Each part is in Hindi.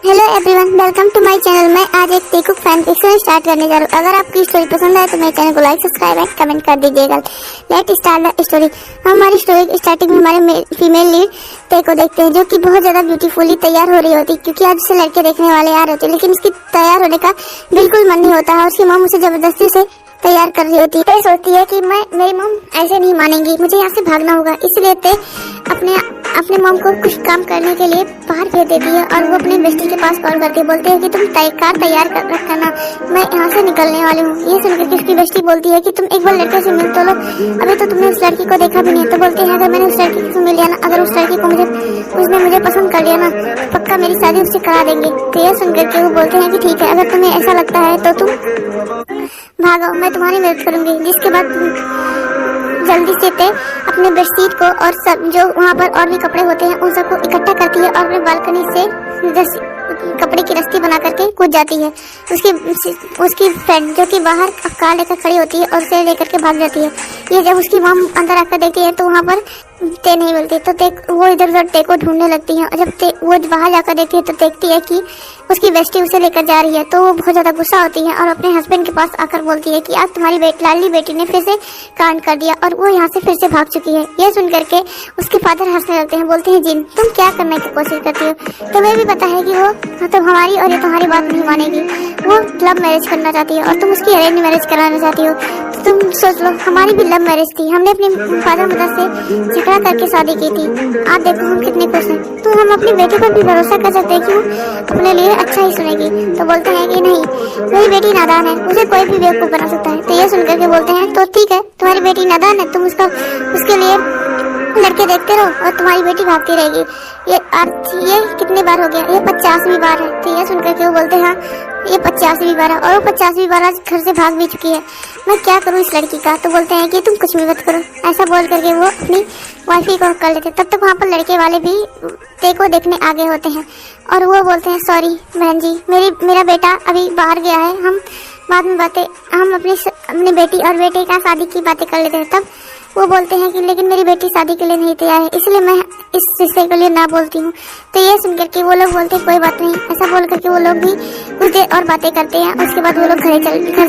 Hello everyone, welcome to my channel. मैं आज एक टेकुक फैन फिक्शन स्टार्ट करने जा रहा हूँ। अगर आपकी स्टोरी पसंद आए तो मेरे चैनल को लाइक, सब्सक्राइब एंड कमेंट कर दीजिएगा। Let start the story. हमारी स्टोरी स्टार्टिंग में हमारे फीमेल लीड ते को देखते हैं, जो कि बहुत ज्यादा ब्यूटीफुली तैयार हो रही होती, क्योंकि आज उसे लड़के देखने वाले आ रहे होते, लेकिन उसकी तैयार होने का बिल्कुल मन नहीं होता है। उसकी मॉम उसे जबरदस्ती से तैयार कर रही होती है। ते सोचती है कि मेरी मॉम ऐसे नहीं मानेंगी, मुझे यहाँ से भागना होगा। इसलिए ते अपने मॉम को कुछ काम करने के लिए बाहर भेज देती है और वो अपने बेस्टी के पास कॉल करती है। बोलते हैं कि तुम कार तैयार कर रखना, मैं यहाँ से निकलने वाली हूँ। ये सुनकर उसकी बेस्टी बोलती है कि तुम एक बार लड़के से मिल तो लो, अभी तो तुमने उस लड़की को देखा भी नहीं। तो बोलते हैं अगर मैंने उस लड़की से मिल लिया ना, अगर उस लड़की को उसने मुझे पसंद कर लिया ना, तो पक्का मेरी शादी उससे करा देंगे। तो ये सुनकर के वो बोलते हैं कि ठीक है, अगर तुम्हें ऐसा लगता है तो तुम भागो, मैं तुम्हारी मदद करूंगी। जिसके बाद जल्दी से ते अपने बेडशीट को और सब जो वहाँ पर और भी कपड़े होते हैं उन सबको इकट्ठा करती है और अपने बालकनी से कपड़े की रस्सी बना करके कूद जाती है। उसकी फ्रेंड जो कि बाहर कार लेकर खड़ी होती है और उसे लेकर के भाग जाती है। ये जब उसकी मॉम अंदर आकर देखती है तो वहाँ पर ते नहीं मिलती, तो वो इधर उधर ते को ढूंढने लगती है। और जब वो बाहर जाकर देखती है तो देखती है कि उसकी बेस्टी उसे लेकर जा रही है। तो वो बहुत ज्यादा गुस्सा होती है और अपने हस्बैंड के पास आकर बोलती है कि आज तुम्हारी लाडली बेटी ने फिर से कांड कर दिया और वो यहाँ से फिर से भाग चुकी है। ये सुन करके उसके फादर हंसने लगते हैं। बोलते हैं जिन, तुम क्या करने की कोशिश करती हो? तुम्हें भी पता है कि वो मतलब हमारी और ये तुम्हारी बात नहीं मानेगी। वो लव मैरिज करना चाहती है और तुम उसकी अरेंज मैरिज कराना चाहती हो। तो तुम सोच लो, हमारी भी लव मैरिज थी, हमने अपने फादर मदर से झगड़ा करके शादी की थी। आप देखो हम कितने खुश हैं। तो हम अपनी बेटी पर भी भरोसा कर सकते हैं कि वो अपने लिए अच्छा ही सुनेगी। तो बोलते हैं कि नहीं, मेरी बेटी नादान है, उसे कोई भी बेवकूफ बना सकता है। तो ये सुनकर के बोलते हैं तो ठीक है, तुम्हारी बेटी नादान है, तुम उसके लिए लड़के देखते रहो और तुम्हारी बेटी भागती रहेगी। ये कितने बार हो गया? ये 50वीं बार है। तो ये सुनकर के वो बोलते हैं ये 50वीं बार है और वो 50वीं बार आज घर से भाग भी चुकी है। मैं क्या करूँ इस लड़की का? तो बोलते हैं कि तुम कुछ भी मत करो। ऐसा बोल करके वो अपनी वाइफी को कर लेते। तब तक वहाँ पर लड़के वाले भी ते को देखने आ गए होते हैं और वो बोलते हैं सॉरी बहन जी, मेरा बेटा अभी बाहर गया है, हम बाद में हम अपनी बेटी और बेटे का शादी की बातें कर लेते हैं। तब वो बोलते हैं कि लेकिन मेरी बेटी शादी के लिए नहीं तैयार है, इसलिए मैं इस रिश्ते के लिए ना बोलती हूँ। तो ये सुनकर के वो लोग बोलते हैं कोई बात नहीं। ऐसा बोल करके वो लोग भी कुछ देर और बातें करते हैं। उसके बाद वो लोग घर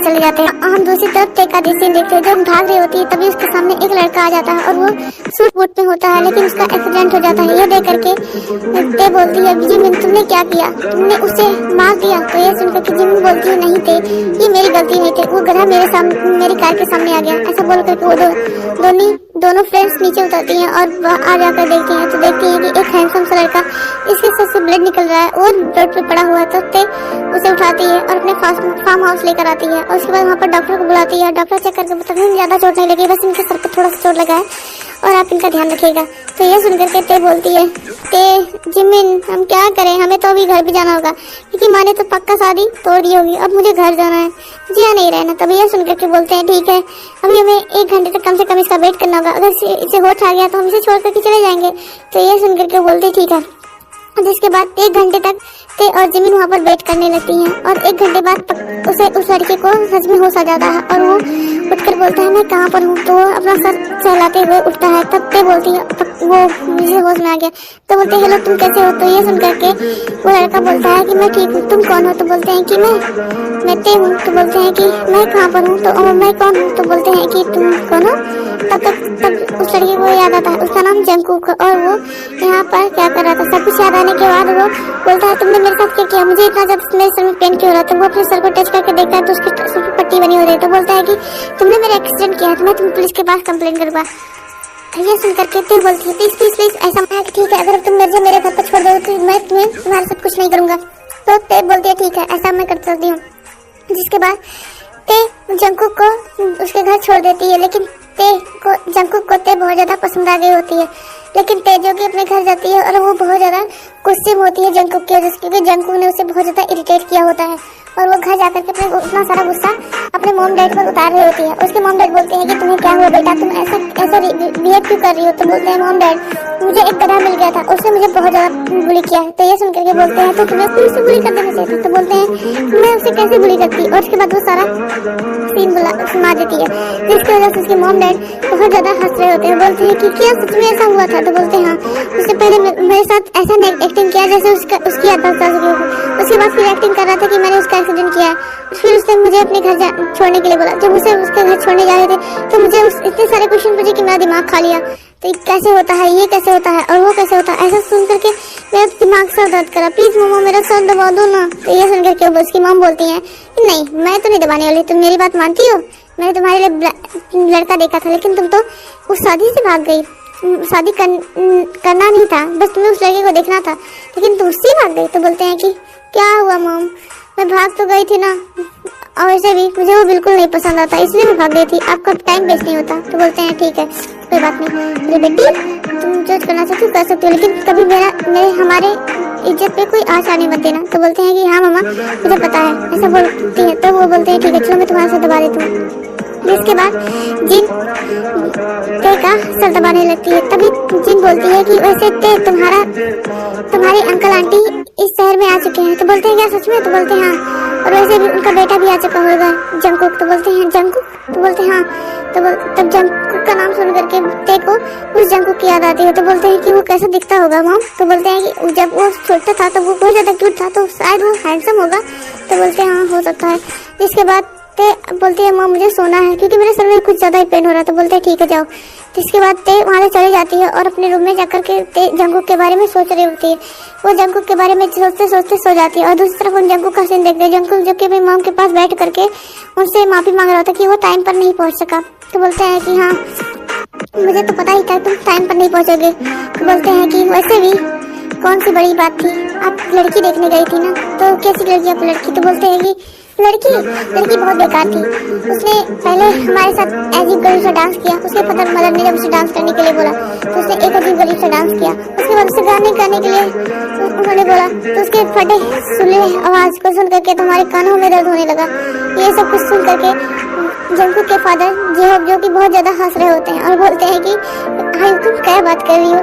चले जाते हैं। हम दूसरी तरफ ते का सीन देखते हैं। जब भाग रही होती है तभी उसके सामने एक लड़का आ जाता है और वो सूट बूट में होता है, लेकिन उसका एक्सीडेंट हो जाता है। ये देख करके ते बोलती है जिमिन तुमने क्या किया? तुमने उसे मार दिया। तो ये सुनकर के जिमिन बोलती है नहीं थे, ये मेरी गलती नहीं थी, वो गधा मेरी कार के सामने आ गया। ऐसा बोल करके वो दोनों फ्रेंड्स नीचे उतरती हैं और आ जाकर देखती हैं तो देखती हैं कि एक हैंडसम सा लड़का, इसके सर से ब्लड निकल रहा है और रोड पे पड़ा हुआ है। तो ते उसे उठाती है और अपने फार्म हाउस लेकर आती है और उसके बाद वहाँ पर डॉक्टर को बुलाती है। डॉक्टर चेक करके बताते हैं ज्यादा चोट नहीं लगी, बस इनके सर पर थोड़ा सा चोट लगा है और आप इनका ध्यान रखिएगा। तो ये सुनकर के ते बोलती है ते जिमिन हम क्या करें, हमें तो अभी घर भी जाना होगा क्योंकि माँ ने तो पक्का शादी तोड़ दी होगी, अब मुझे घर जाना है, मुझे यहाँ नहीं रहना। तभी ये सुनकर के बोलते हैं ठीक है, अभी हमें 1 घंटे तक कम से कम इसका वेट करना होगा, अगर इसे होश आ गया तो हम इसे छोड़ करके चले जाएंगे। तो ये सुनकर के बोलते ठीक है। जिसके बाद 1 घंटे तक ते और जिमिन वहाँ पर वेट करने लगती हैं और 1 घंटे बाद उस लड़के को सच में होश आ जाता है और वो उठकर बोलता है मैं कहाँ पर हूँ। तो वो अपना सर सहलाते हुए उठता है। तब ते बोलती है वो मुझे होश में आ गया। तो बोलते हैं हेलो तुम कैसे हो? तो ये सुन करके वो लड़का बोलता है कि मैं ठीक हूँ, तुम कौन हो? तो बोलते हैं कि मैं ते हूँ। तो बोलते हैं कि मैं कहाँ पर हूँ? तो मैं कौन हूँ? तो बोलते हैं कि तुम कौन हो? तब उस लड़के को याद आता है उसका नाम जंगकुक और वो यहाँ पर क्या कर रहा था। सब कुछ याद आने के बाद वो बोलता है तुमने मेरे साथ क्या किया? मुझे इतना ज्यादा मेरे सर में पेन क्यों हो रहा था? वो अपने सर को टच करके देखता है तो उसके सर पर पट्टी बनी हो रही है। तो बोलता है कि तुमने मेरा एक्सीडेंट किया तो मैं तुम पुलिस के पास कंप्लेन करूंगा। ये सुनकर के ते बोलती है प्लीज ऐसा मैं ठीक है, अगर तुम मेरे घर पर छोड़ दो तो मैं तुम्हारे साथ कुछ नहीं करूंगा। तो ते बोलती है ठीक है, ऐसा मैं कर सकती हूँ। जिसके बाद ते जंगकुक को उसके घर छोड़ देती है, लेकिन जंगकुक को ते बहुत ज्यादा पसंद आ गई होती है। लेकिन ते जो कि अपने घर जाती है और वो बहुत ज्यादा गुस्से में होती है जंगकुक के वजह से, क्योंकि जंगकुक ने उसे बहुत ज्यादा इरिटेट किया होता है और वो घर जाकर के अपने उतना सारा गुस्सा अपने मॉम डैड पर उतार रही होती है। उसके मॉम डैड बोलते हैं कि तुम्हें क्या हुआ बेटा, तुम ऐसा बिहेव क्यों कर रही हो? तो बोलते हैं मॉम डैड मुझे एक गधा मिल गया था, उसने मुझे बहुत ज्यादा बुली किया है। तो ये सुनकर के बोलते हैं तो तुम्हें उससे बुली कर देना चाहिए। तो बोलते हैं मैं उसे कैसे बुली करती? और उसके बाद वो सारा सीन सुना देती है, जिसकी वजह से उसके मॉम डैड बहुत ज्यादा हंस रहे होते हैं। बोलते हैं कि क्या सच में ऐसा हुआ था? तो बोलते हैं हाँ, उससे पहले मेरे साथ ऐसा एक्टिंग किया जैसे उसकी याददाश्त ताज़ा हो गई। एक्टिंग कर रहा था कि मैंने उसका एक्सीडेंट किया है। फिर उसने मुझे अपने घर छोड़ने के लिए बोला। जब उसे उसके घर छोड़ने जा रहे थे तो मुझे इतने सारे क्वेश्चन पूछे कि मेरा दिमाग खा लिया। तो ये कैसे होता है, ये कैसे होता है और वो कैसे होता है, ऐसा सुन करके मेरा दिमाग सर दर्द करा। प्लीज मम्मा मेरा सर दबा दो ना। तो ये सुन करके उसकी मॉम बोलती है कि नहीं मैं तो नहीं दबाने वाली, तुम मेरी बात मानती हो? मैंने तुम्हारे लिए लड़का देखा था लेकिन तुम तो उस शादी से भाग गई। शादी करना नहीं था, बस तुम्हें उस लड़के को देखना था लेकिन तुम उससे भाग गई। तो बोलते हैं कि क्या हुआ मॉम, मैं भाग तो गई थी ना, और वैसे भी मुझे वो बिल्कुल नहीं पसंद आता इसलिए मैं भाग गई थी, आपका टाइम वेस्ट नहीं होता। तो बोलते हैं ठीक है कोई बात नहीं, अरे बेटी तुम जो करना चाहती हो कर सकती हो लेकिन कभी मेरे हमारे इज्जत पे कोई आँच आने मत देना। तो बोलते हैं कि हाँ मामा मुझे पता है, ऐसा बोलती है। तो वो बोलते हैं ठीक है चलो मैं तुम्हारे साथ दबा देती हूँ। इसके बाद जिन ते का सर दबाने लगती है। तभी जिन बोलती है कि वैसे ते तुम्हारे अंकल आंटी इस शहर में आ चुके हैं। तो बोलते हैं क्या सच में? तो बोलते हैं हाँ, और वैसे भी उनका बेटा भी आ चुका होगा जंगकुक। तो बोलते हैं जंगकुक? तो बोलते हैं हाँ। तब जंगकुक का नाम सुन करके ते को उस जंगकुक की याद आती है। तो बोलते हैं कि वो कैसा दिखता होगा मॉम? तो बोलते हैं कि जब वो छोटा था तो वो बहुत ज्यादा क्यूट था, तो शायद वो हैंडसम होगा। तो बोलते हैं हाँ हो सकता है। इसके बाद बोलती है माँ मुझे सोना है क्योंकि मेरे सर में कुछ ज्यादा ही पेन हो रहा था। बोलते हैं ठीक है जाओ। तो इसके बाद ते वहाँ से चली जाती है और अपने रूम में जाकर के ते जंगकुक के बारे में सोच रही होती है। वो जंगकुक के बारे में सोचते सोचते सो जाती है और दूसरी तरफ हम जंगकुक का सीन देखते हैं। जंगकुक जो कि अपनी मॉम के पास बैठ करके उनसे माफी मांग रहा था कि वो टाइम पर नहीं पहुंच सका। तो बोलते हैं कि हाँ मुझे तो पता ही था तुम टाइम पर नहीं पहुंचोगे। तो बोलते हैं कि वैसे भी कौन सी बड़ी बात थी, आप लड़की देखने गई थी ना, तो कैसी लड़की आप लड़की? तो बोलते हैं कि लड़की बहुत बेकार थी। उसने पहले हमारे साथ अजीब गरीब सा डांस किया। उसके मदर ने जब उसे डांस करने के लिए बोला तो उसने एक अजीब गरीब सा डांस किया। उसके बाद उसे गाने गाने के लिए उन्होंने बोला तो उसके फटे सुने आवाज को सुन करके तुम्हारे कानों में दर्द होने लगा। ये सब कुछ सुन करके जंगकुक के फादर जो कि बहुत ज्यादा हंस रहे होते हैं और बोलते हैं कि भाई तुम क्या बात कर रही हो,